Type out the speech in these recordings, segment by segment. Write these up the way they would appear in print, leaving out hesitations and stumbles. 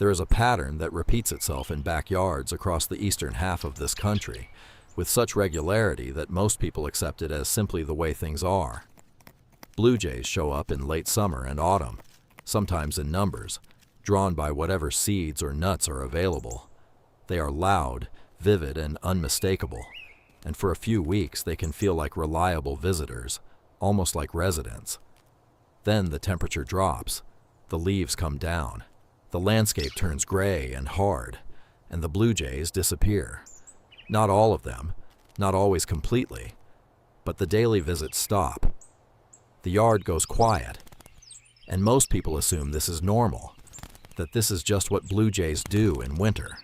There is a pattern that repeats itself in backyards across the eastern half of this country, with such regularity that most people accept it as simply the way things are. Blue jays show up in late summer and autumn, sometimes in numbers, drawn by whatever seeds or nuts are available. They are loud, vivid, and unmistakable, and for a few weeks they can feel like reliable visitors, almost like residents. Then the temperature drops, the leaves come down, the landscape turns gray and hard, and the blue jays disappear. Not all of them, not always completely, but the daily visits stop. The yard goes quiet, and most people assume this is normal, that this is just what blue jays do in winter,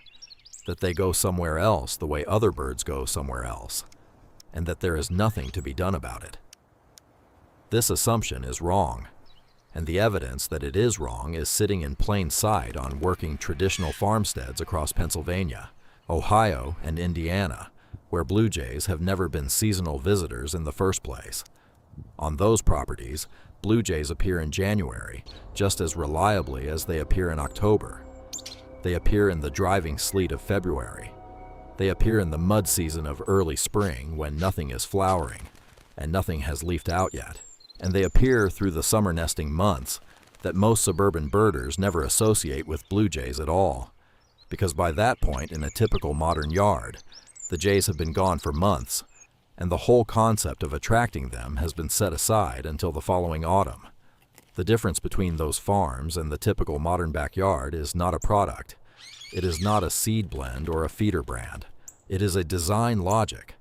that they go somewhere else the way other birds go somewhere else, and that there is nothing to be done about it. This assumption is wrong, and the evidence that it is wrong is sitting in plain sight on working traditional farmsteads across Pennsylvania, Ohio, and Indiana, where blue jays have never been seasonal visitors in the first place. On those properties, blue jays appear in January just as reliably as they appear in October. They appear in the driving sleet of February. They appear in the mud season of early spring when nothing is flowering and nothing has leafed out yet. And they appear through the summer nesting months that most suburban birders never associate with blue jays at all, because by that point in a typical modern yard, the jays have been gone for months, and the whole concept of attracting them has been set aside until the following autumn. The difference between those farms and the typical modern backyard is not a product. It is not a seed blend or a feeder brand. It is a design logic,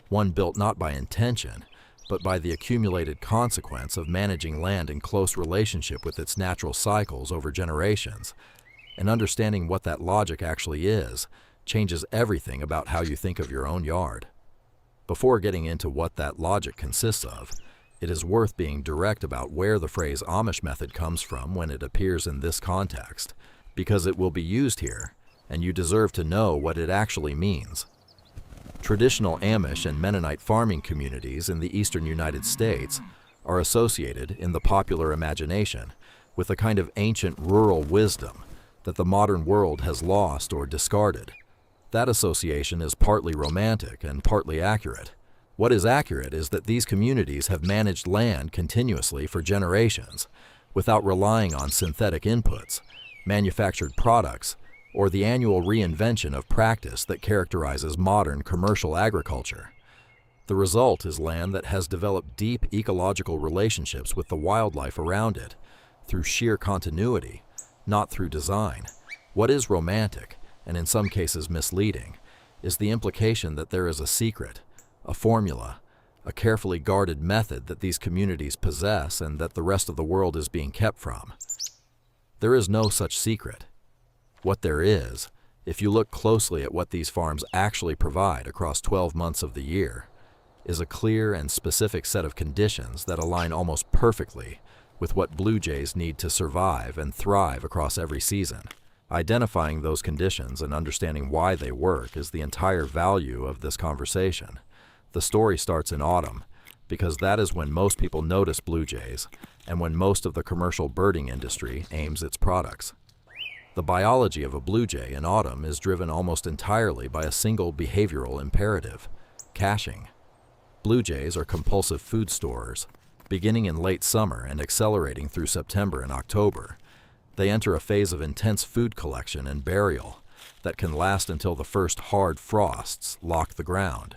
one built not by intention, but by the accumulated consequence of managing land in close relationship with its natural cycles over generations. And understanding what that logic actually is changes everything about how you think of your own yard. Before getting into what that logic consists of, it is worth being direct about where the phrase Amish method comes from when it appears in this context, because it will be used here, and you deserve to know what it actually means. Traditional Amish and Mennonite farming communities in the eastern United States are associated, in the popular imagination, with a kind of ancient rural wisdom that the modern world has lost or discarded. That association is partly romantic and partly accurate. What is accurate is that these communities have managed land continuously for generations without relying on synthetic inputs, manufactured products, or the annual reinvention of practice that characterizes modern commercial agriculture. The result is land that has developed deep ecological relationships with the wildlife around it, through sheer continuity, not through design. What is romantic, and in some cases misleading, is the implication that there is a secret, a formula, a carefully guarded method that these communities possess and that the rest of the world is being kept from. There is no such secret. What there is, if you look closely at what these farms actually provide across 12 months of the year, is a clear and specific set of conditions that align almost perfectly with what blue jays need to survive and thrive across every season. Identifying those conditions and understanding why they work is the entire value of this conversation. The story starts in autumn, because that is when most people notice blue jays and when most of the commercial birding industry aims its products. The biology of a blue jay in autumn is driven almost entirely by a single behavioral imperative: caching. Blue jays are compulsive food storers. Beginning in late summer and accelerating through September and October, they enter a phase of intense food collection and burial that can last until the first hard frosts lock the ground.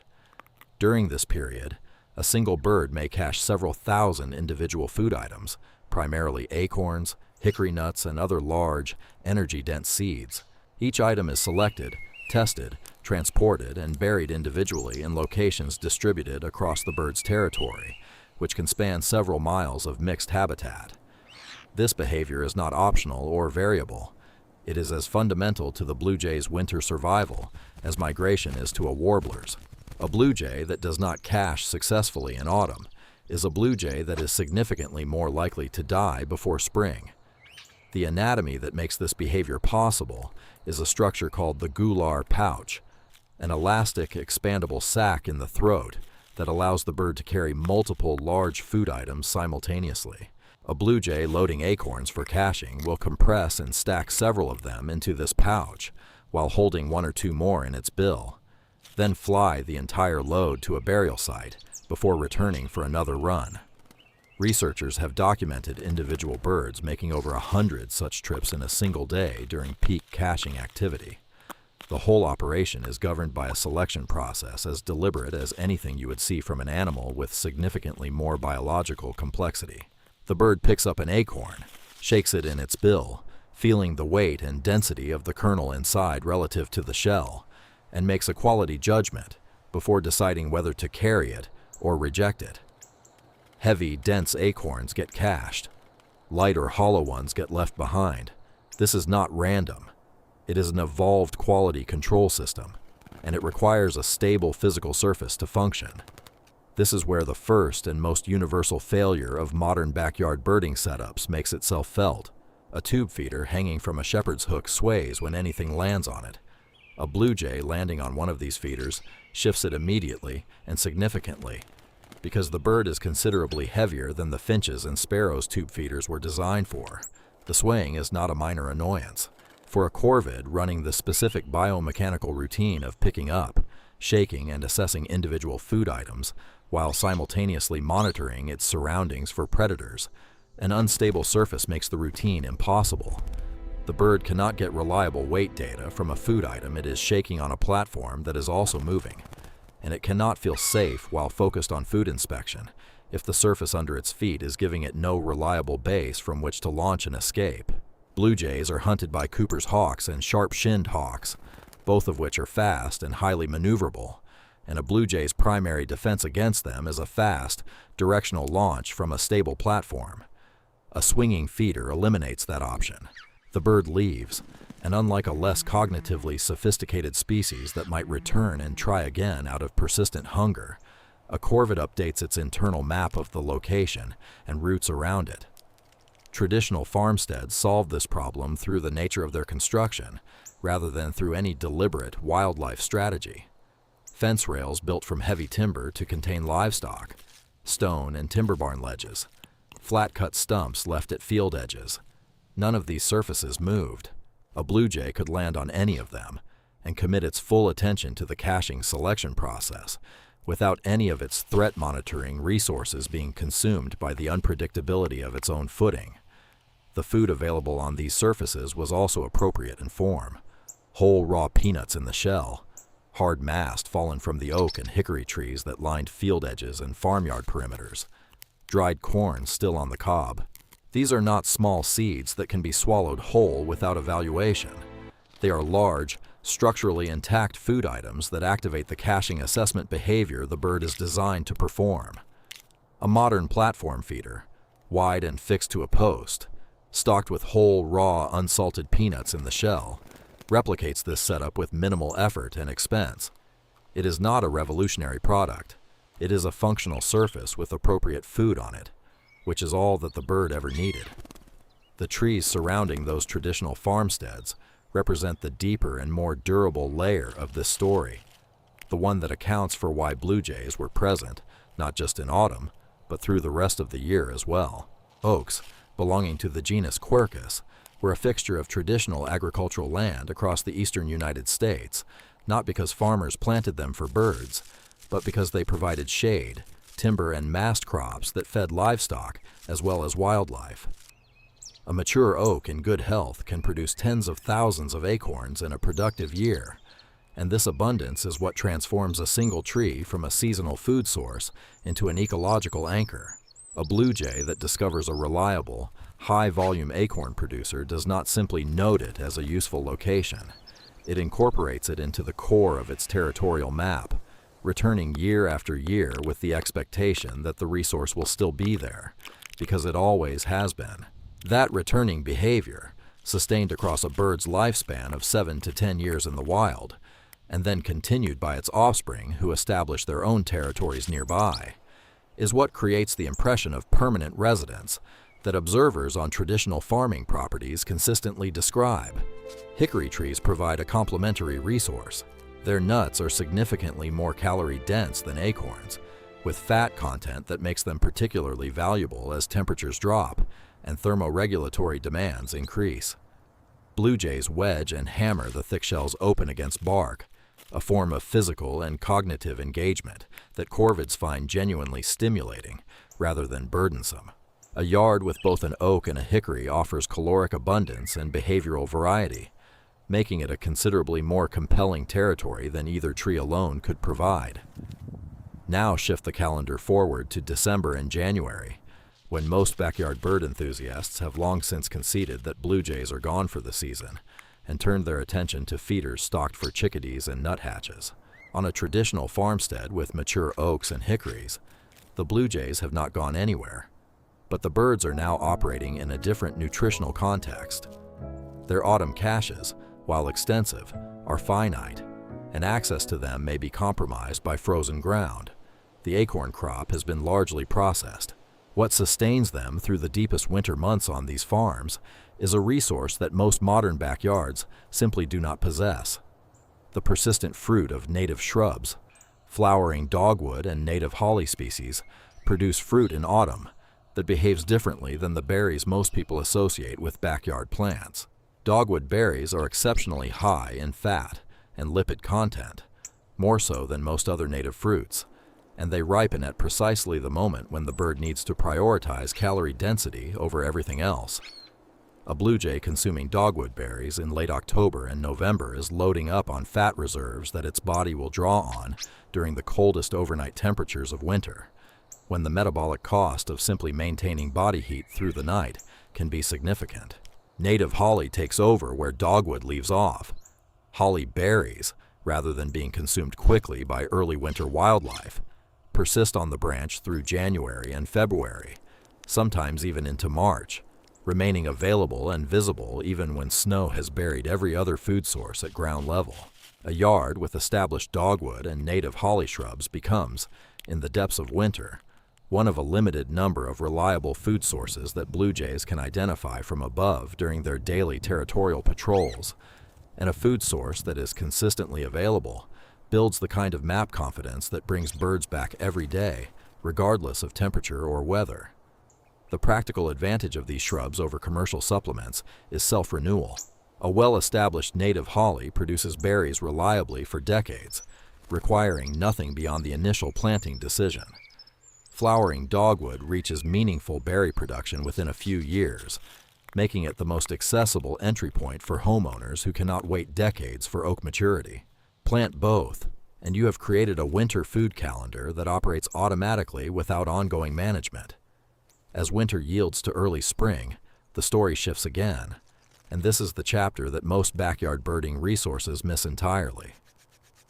During this period, a single bird may cache several thousand individual food items, primarily acorns, hickory nuts, and other large, energy-dense seeds. Each item is selected, tested, transported, and buried individually in locations distributed across the bird's territory, which can span several miles of mixed habitat. This behavior is not optional or variable. It is as fundamental to the blue jay's winter survival as migration is to a warbler's. A blue jay that does not cache successfully in autumn is a blue jay that is significantly more likely to die before spring. The anatomy that makes this behavior possible is a structure called the gular pouch, an elastic, expandable sac in the throat that allows the bird to carry multiple large food items simultaneously. A blue jay loading acorns for caching will compress and stack several of them into this pouch while holding one or two more in its bill, then fly the entire load to a burial site before returning for another run. Researchers have documented individual birds making over 100 such trips in a single day during peak caching activity. The whole operation is governed by a selection process as deliberate as anything you would see from an animal with significantly more biological complexity. The bird picks up an acorn, shakes it in its bill, feeling the weight and density of the kernel inside relative to the shell, and makes a quality judgment before deciding whether to carry it or reject it. Heavy, dense acorns get cached. Light or hollow ones get left behind. This is not random. It is an evolved quality control system, and it requires a stable physical surface to function. This is where the first and most universal failure of modern backyard birding setups makes itself felt. A tube feeder hanging from a shepherd's hook sways when anything lands on it. A blue jay landing on one of these feeders shifts it immediately and significantly, because the bird is considerably heavier than the finches and sparrows tube feeders were designed for. The swaying is not a minor annoyance. For a corvid running the specific biomechanical routine of picking up, shaking, and assessing individual food items while simultaneously monitoring its surroundings for predators, an unstable surface makes the routine impossible. The bird cannot get reliable weight data from a food item it is shaking on a platform that is also moving, and it cannot feel safe while focused on food inspection if the surface under its feet is giving it no reliable base from which to launch an escape. Blue jays are hunted by Cooper's hawks and sharp-shinned hawks, both of which are fast and highly maneuverable, and a blue jay's primary defense against them is a fast, directional launch from a stable platform. A swinging feeder eliminates that option. The bird leaves, and unlike a less cognitively sophisticated species that might return and try again out of persistent hunger, a corvid updates its internal map of the location and routes around it. Traditional farmsteads solve this problem through the nature of their construction, rather than through any deliberate wildlife strategy. Fence rails built from heavy timber to contain livestock, stone and timber barn ledges, flat-cut stumps left at field edges. None of these surfaces moved. A blue jay could land on any of them and commit its full attention to the caching selection process without any of its threat monitoring resources being consumed by the unpredictability of its own footing. The food available on these surfaces was also appropriate in form. Whole raw peanuts in the shell, hard mast fallen from the oak and hickory trees that lined field edges and farmyard perimeters, dried corn still on the cob. These are not small seeds that can be swallowed whole without evaluation. They are large, structurally intact food items that activate the caching assessment behavior the bird is designed to perform. A modern platform feeder, wide and fixed to a post, stocked with whole, raw, unsalted peanuts in the shell, replicates this setup with minimal effort and expense. It is not a revolutionary product. It is a functional surface with appropriate food on it, which is all that the bird ever needed. The trees surrounding those traditional farmsteads represent the deeper and more durable layer of this story, the one that accounts for why blue jays were present, not just in autumn, but through the rest of the year as well. Oaks, belonging to the genus Quercus, were a fixture of traditional agricultural land across the eastern United States, not because farmers planted them for birds, but because they provided shade, timber, and mast crops that fed livestock as well as wildlife. A mature oak in good health can produce tens of thousands of acorns in a productive year, and this abundance is what transforms a single tree from a seasonal food source into an ecological anchor. A blue jay that discovers a reliable, high-volume acorn producer does not simply note it as a useful location. It incorporates it into the core of its territorial map, returning year after year with the expectation that the resource will still be there, because it always has been. That returning behavior, sustained across a bird's lifespan of 7 to 10 years in the wild, and then continued by its offspring who establish their own territories nearby, is what creates the impression of permanent residence that observers on traditional farming properties consistently describe. Hickory trees provide a complementary resource. Their nuts are significantly more calorie-dense than acorns, with fat content that makes them particularly valuable as temperatures drop and thermoregulatory demands increase. Blue jays wedge and hammer the thick shells open against bark, a form of physical and cognitive engagement that corvids find genuinely stimulating rather than burdensome. A yard with both an oak and a hickory offers caloric abundance and behavioral variety, making it a considerably more compelling territory than either tree alone could provide. Now shift the calendar forward to December and January, when most backyard bird enthusiasts have long since conceded that blue jays are gone for the season and turned their attention to feeders stocked for chickadees and nuthatches. On a traditional farmstead with mature oaks and hickories, the blue jays have not gone anywhere, but the birds are now operating in a different nutritional context. Their autumn caches, while extensive, are finite, and access to them may be compromised by frozen ground. The acorn crop has been largely processed. What sustains them through the deepest winter months on these farms is a resource that most modern backyards simply do not possess: the persistent fruit of native shrubs. Flowering dogwood and native holly species produce fruit in autumn that behaves differently than the berries most people associate with backyard plants. Dogwood berries are exceptionally high in fat and lipid content, more so than most other native fruits, and they ripen at precisely the moment when the bird needs to prioritize calorie density over everything else. A blue jay consuming dogwood berries in late October and November is loading up on fat reserves that its body will draw on during the coldest overnight temperatures of winter, when the metabolic cost of simply maintaining body heat through the night can be significant. Native holly takes over where dogwood leaves off. Holly berries, rather than being consumed quickly by early winter wildlife, persist on the branch through January and February, sometimes even into March, remaining available and visible even when snow has buried every other food source at ground level. A yard with established dogwood and native holly shrubs becomes, in the depths of winter, one of a limited number of reliable food sources that blue jays can identify from above during their daily territorial patrols, and a food source that is consistently available builds the kind of map confidence that brings birds back every day, regardless of temperature or weather. The practical advantage of these shrubs over commercial supplements is self-renewal. A well-established native holly produces berries reliably for decades, requiring nothing beyond the initial planting decision. Flowering dogwood reaches meaningful berry production within a few years, making it the most accessible entry point for homeowners who cannot wait decades for oak maturity. Plant both, and you have created a winter food calendar that operates automatically without ongoing management. As winter yields to early spring, the story shifts again, and this is the chapter that most backyard birding resources miss entirely.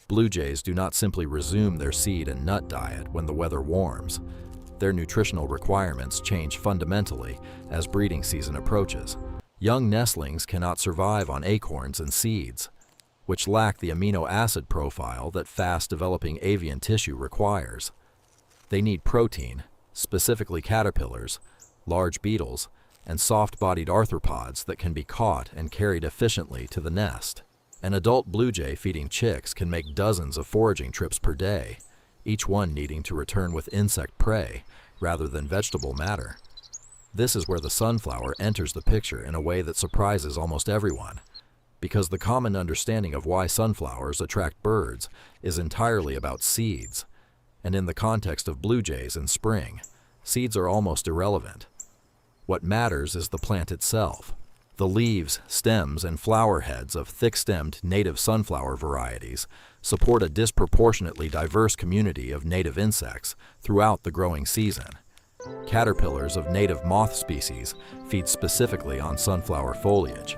Blue jays do not simply resume their seed and nut diet when the weather warms. Their nutritional requirements change fundamentally as breeding season approaches. Young nestlings cannot survive on acorns and seeds, which lack the amino acid profile that fast-developing avian tissue requires. They need protein, specifically caterpillars, large beetles, and soft-bodied arthropods that can be caught and carried efficiently to the nest. An adult blue jay feeding chicks can make dozens of foraging trips per day, each one needing to return with insect prey rather than vegetable matter. This is where the sunflower enters the picture in a way that surprises almost everyone, because the common understanding of why sunflowers attract birds is entirely about seeds, and in the context of blue jays in spring, seeds are almost irrelevant. What matters is the plant itself. The leaves, stems, and flower heads of thick-stemmed native sunflower varieties support a disproportionately diverse community of native insects throughout the growing season. Caterpillars of native moth species feed specifically on sunflower foliage.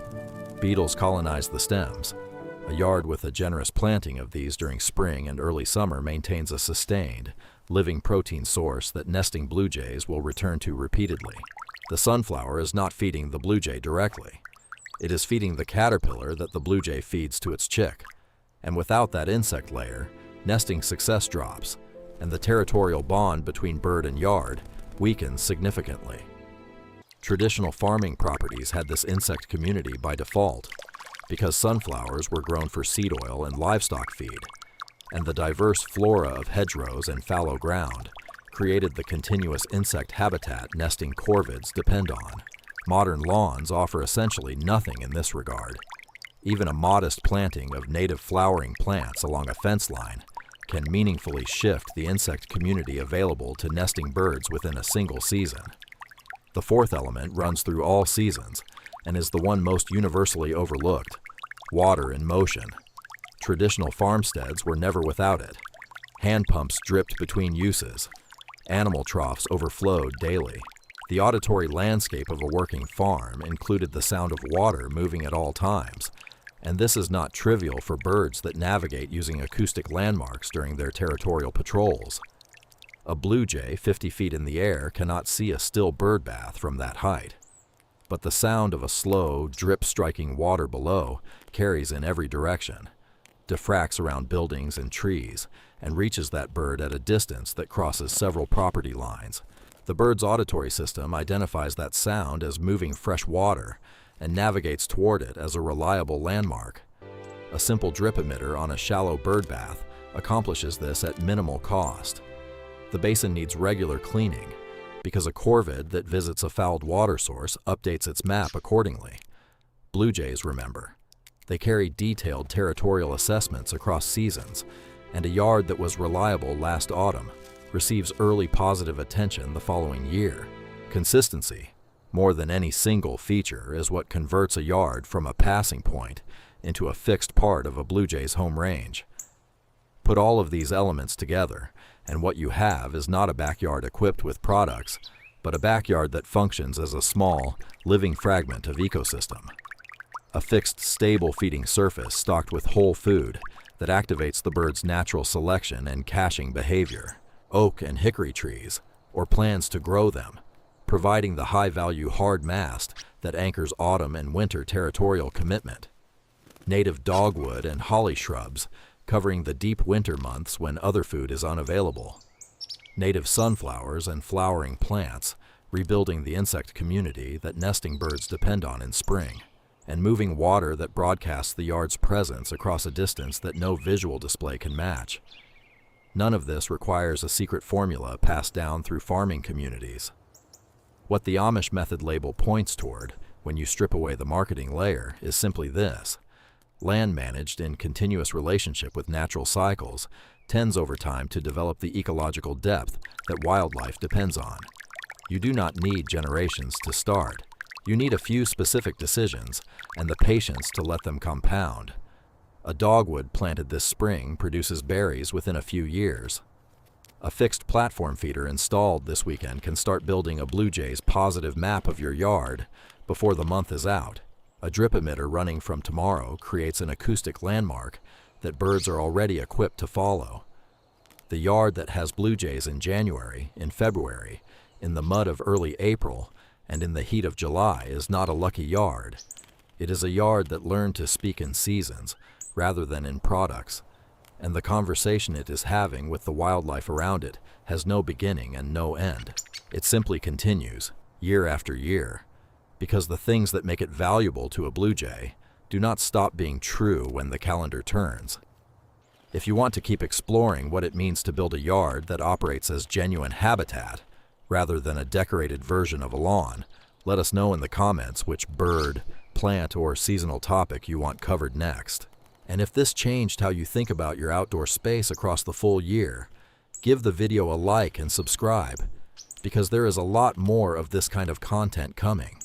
Beetles colonize the stems. A yard with a generous planting of these during spring and early summer maintains a sustained, living protein source that nesting blue jays will return to repeatedly. The sunflower is not feeding the blue jay directly. It is feeding the caterpillar that the blue jay feeds to its chick. And without that insect layer, nesting success drops, and the territorial bond between bird and yard weakens significantly. Traditional farming properties had this insect community by default, because sunflowers were grown for seed oil and livestock feed, and the diverse flora of hedgerows and fallow ground created the continuous insect habitat nesting corvids depend on. Modern lawns offer essentially nothing in this regard. Even a modest planting of native flowering plants along a fence line can meaningfully shift the insect community available to nesting birds within a single season. The fourth element runs through all seasons and is the one most universally overlooked: water in motion. Traditional farmsteads were never without it. Hand pumps dripped between uses. Animal troughs overflowed daily. The auditory landscape of a working farm included the sound of water moving at all times, and this is not trivial for birds that navigate using acoustic landmarks during their territorial patrols. A blue jay 50 feet in the air cannot see a still bird bath from that height, but the sound of a slow, drip-striking water below carries in every direction, diffracts around buildings and trees, and reaches that bird at a distance that crosses several property lines. The bird's auditory system identifies that sound as moving fresh water and navigates toward it as a reliable landmark. A simple drip emitter on a shallow bird bath accomplishes this at minimal cost. The basin needs regular cleaning because a corvid that visits a fouled water source updates its map accordingly. Blue jays, remember, they carry detailed territorial assessments across seasons, and a yard that was reliable last autumn receives early positive attention the following year. Consistency, more than any single feature, is what converts a yard from a passing point into a fixed part of a blue jay's home range. Put all of these elements together, and what you have is not a backyard equipped with products, but a backyard that functions as a small, living fragment of ecosystem. A fixed, stable feeding surface stocked with whole food that activates the bird's natural selection and caching behavior. Oak and hickory trees, or plans to grow them, providing the high-value hard mast that anchors autumn and winter territorial commitment. Native dogwood and holly shrubs, covering the deep winter months when other food is unavailable. Native sunflowers and flowering plants, rebuilding the insect community that nesting birds depend on in spring. And moving water that broadcasts the yard's presence across a distance that no visual display can match. None of this requires a secret formula passed down through farming communities. What the Amish method label points toward, when you strip away the marketing layer, is simply this: land managed in continuous relationship with natural cycles tends over time to develop the ecological depth that wildlife depends on. You do not need generations to start. You need a few specific decisions and the patience to let them compound. A dogwood planted this spring produces berries within a few years. A fixed platform feeder installed this weekend can start building a blue jay's positive map of your yard before the month is out. A drip emitter running from tomorrow creates an acoustic landmark that birds are already equipped to follow. The yard that has blue jays in January, in February, in the mud of early April, and in the heat of July is not a lucky yard. It is a yard that learned to speak in seasons rather than in products, and the conversation it is having with the wildlife around it has no beginning and no end. It simply continues, year after year, because the things that make it valuable to a blue jay do not stop being true when the calendar turns. If you want to keep exploring what it means to build a yard that operates as genuine habitat, rather than a decorated version of a lawn, let us know in the comments which bird, plant, or seasonal topic you want covered next. And if this changed how you think about your outdoor space across the full year, give the video a like and subscribe, because there is a lot more of this kind of content coming.